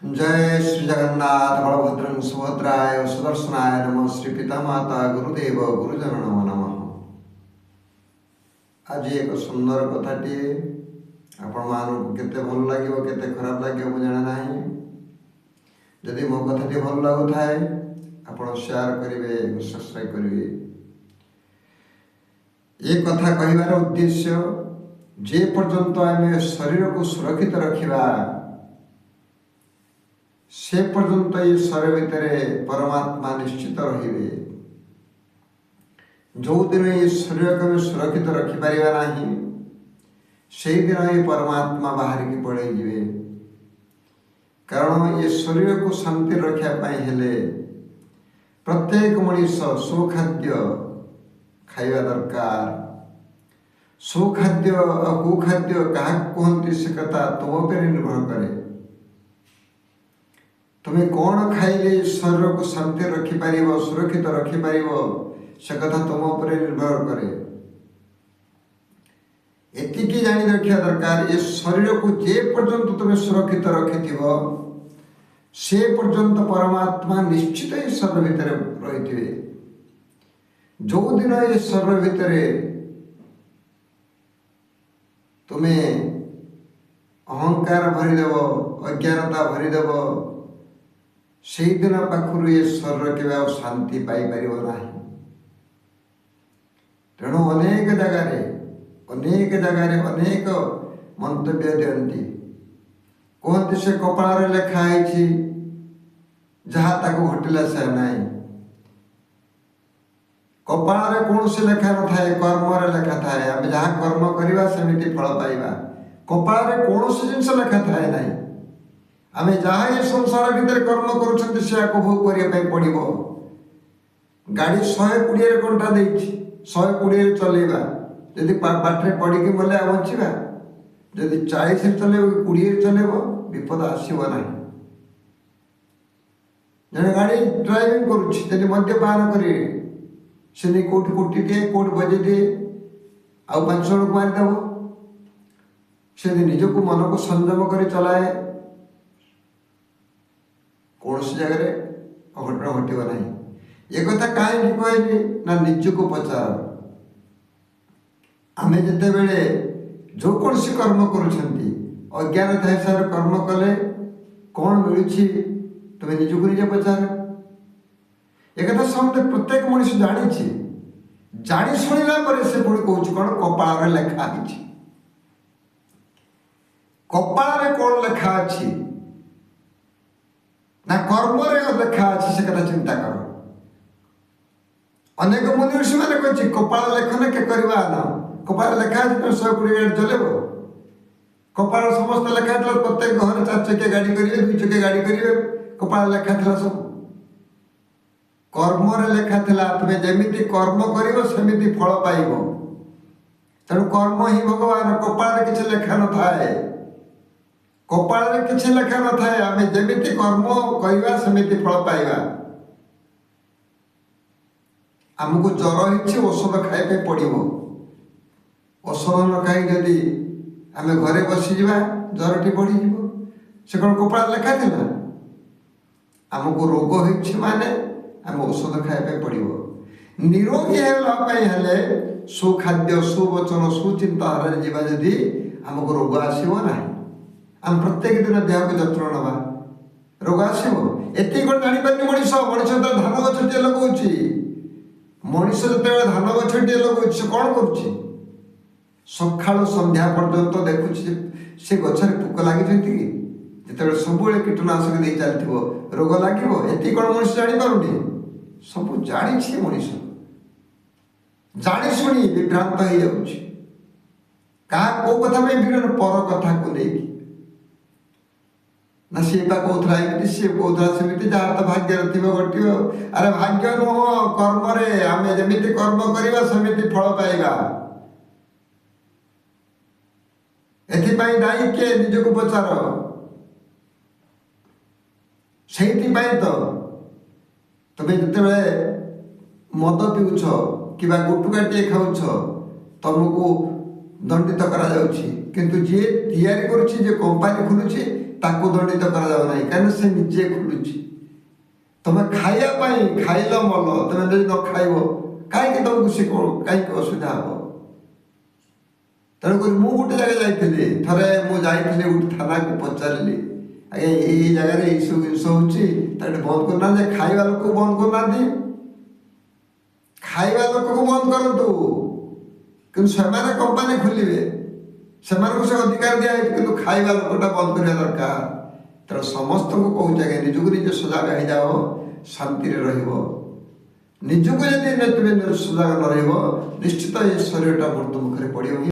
जय श्री जगन्नाथ बलभद्रं सुभद्राय सुदर्शनाय नमः। श्री पिता माता गुरुदेव गुरुजन नमो नमः। आज एक सुंदर कथाटी आपण मानक केते भल लागिवो केते खराब लागिवो मु जाना नाही। जदि मो कथाटी भल लागु थाए आपण शेयर करिवे, सब्सक्राइब करिवे। ये कथा कहिबार उद्देश्य जे पर्यंत आमे शरीर को सुरक्षित रखिबा से पर्यंत ये शरीर भितर परमात्मा निश्चित रहिबे। जो दिन ये शरीर को सुरक्षित रखिपर ना से दिन ये परमात्मा बाहर की पड़े जीवे। कारण ये शरीर को शांति रखापी हेले प्रत्येक मनीष सुखाद्य खाइबा दरकार। सुखाद्य और कुखाद्य क्या कहते से कथा तुम पर निर्भर करे। तुम्हें कौन खाइले शरीर को शांति रखिपर सुरक्षित रखिपर से कथा तुम उपर निर्भर करे। एतिकी जानी रखा दरकार ये शरीर को जे पर्यंत तुम्हें सुरक्षित रखि से पर्यंत परमात्मा निश्चित ही शरीर भितर रही। जो दिन ये शरीर भितर तुम्हें अहंकार भरीदेव, अज्ञानता भरीदेव, से दिन पाखु ये शरीर के शांति पाइपर ना। तेणु अनेक जगार अनेक मंतव्य दियंती कहते से कपाल लेखाई जहाँ ताको घटिला से नाई। कपाल कौन से लेखा न थाए, कर्म लेखा थाए। आम जहाँ कर्म करवा सेमिति फल पाइबा। कपाल कौन से जिनस लेखा थाए नाई। आम जहाँ ये संसार भितर कर्म करुँच से भोग करने पड़ो। गाड़ी 120 घंटा दे 120 चलेगा। जदि बाटे पड़ी मले बचा, जदि 40 चलेब 20 चलेब विपद आसब ना। जड़े गाड़ी ड्राइविंग करुँच मद्यपान करे से कौटी कुटी दिए कौट बजे दिए आउ 5 जन को मारिदेव। से निजक मन को संयम कर चलाए कौन सी जगह अघटन घटव ना। ये कथा कहीं कहली ना निज को पचार। आम जिते बड़े जो कौन सी कर्म करुँज्ञानता हिसाब से कर्म कले कौन मिलूँ तुम्हें निजक निजे पचार। एक समझते प्रत्येक मनीष जानी शुणिला से पुणी कौच कौन कपाल लेखाई। कपाल कौन लेखा अच्छी ना कर्म लेखा अच्छी से कथा चिंता कर। अनेक मुनि ऋषि मैंने कही कपाल लेखन के करवा ना। कपाल लेखा तुम 120 गाड़ी चलेब। कपाल समस्त लेखा प्रत्येक घर 4 चकिया गाड़ी करेंगे, 2 चकिया गाड़ी करेंगे। कपाल लेखा था सब कर्म लेखा था। तुम्हें जमी कर्म कर सेमती फल पाइब। तेणु कर्म ही भगवान। कपाल किसी लेखा न थाए। कपाल किसी लेखा न थाए। आम जमी कर्म करवा सेमती फल पाइबा। आमको ज्वर ही औषध खाइबा पड़ो। औषध न खाई जदि आम घरे बसीजा ज्वरटी बढ़ी से कौन कपाल लेखा था। आमको रोग हो माने आम औषध खाइबा पड़ो। निरोगी हेले सुखाद्य सुवचन सुचिंताधारा जावा जदि आमको रोग आसब ना। आम प्रत्येक दिन देह को जत्न नवा रोग आसब। एति कौन जापारे मनीष तो धान गछटे लगाऊँ। मनीष जो धान गछटे लगाऊँ से कौन कर सकाल संध्या पर्यंत देखुच से गचर पोक लगी कि जिते सब कीटनाशक दे चलती रोग लगे। एति कौन मनीष जापारे सब जानी मनीष जाशुणी विभ्रांत हो जाऊँ। कौ कथा पर कथा को लेकिन ना सी कहला एमती सी कहला सेमती जहाँ तो भाग्य थी घटो। अरे भाग्य नुह कर्म आम जमी कर्म करवा सेमती फल पाइबा। एथिपाई दायी किए निजक पचार। से तो तुम्हें जिते मद पीऊछ कि गुटुकाटे खाऊछ तुमको दंडित करा किंतु जी तैयारी करुच्ची जे कंपानी खोलुची ତାକୁ ଦଣ୍ଡିତ କରାଯାଉ ନାହିଁ, କାହିଁକିନା ସେ ନିଜେ ଖୋଲୁଛି। ତମେ ଖାଇବା ପାଇଁ ଖାଇଲ ମଲ, ତମେ ଯଦି ନ ଖାଇବ କାହିଁକି ତମକୁ ସେ କାହିଁକି ଅସୁବିଧା ହବ? ତେଣୁକରି ମୁଁ ଗୋଟେ ଜାଗା ଯାଇଥିଲି, ଥରେ ମୁଁ ଯାଇଥିଲି ଗୋଟେ ଥାନାକୁ, ପଚାରିଲି ଆଜ୍ଞା ଏଇ ଜାଗାରେ ଏଇସବୁ ଜିନିଷ ହେଉଛି, ତାକୁ ବନ୍ଦ କରୁନାହାନ୍ତି, ଖାଇବା ଲୋକକୁ ବନ୍ଦ କରୁନାହାନ୍ତି। ଖାଇବା ଲୋକକୁ ବନ୍ଦ କରନ୍ତୁ, କିନ୍ତୁ ସେମାନେ କମ୍ପାନୀ ଖୋଲିବେ, ସେମାନଙ୍କୁ ସେ ଅଧିକାର ଦିଆହେଇଛି, କିନ୍ତୁ ଖାଇବା ଲୋକଟା ବନ୍ଦ କରିବା ଦରକାର। ତେଣୁ ସମସ୍ତଙ୍କୁ କହୁଛି ଆଜ୍ଞା ନିଜକୁ ନିଜେ ସଜାଗ ହେଇଯାଅ, ଶାନ୍ତିରେ ରହିବ। ନିଜକୁ ଯଦି ତୁମେ ସଜାଗ ନ ରହିବ, ନିଶ୍ଚିତ ଏ ଶରୀରଟା ମୃତ୍ୟୁ ମୁଖରେ ପଡ଼ିବ।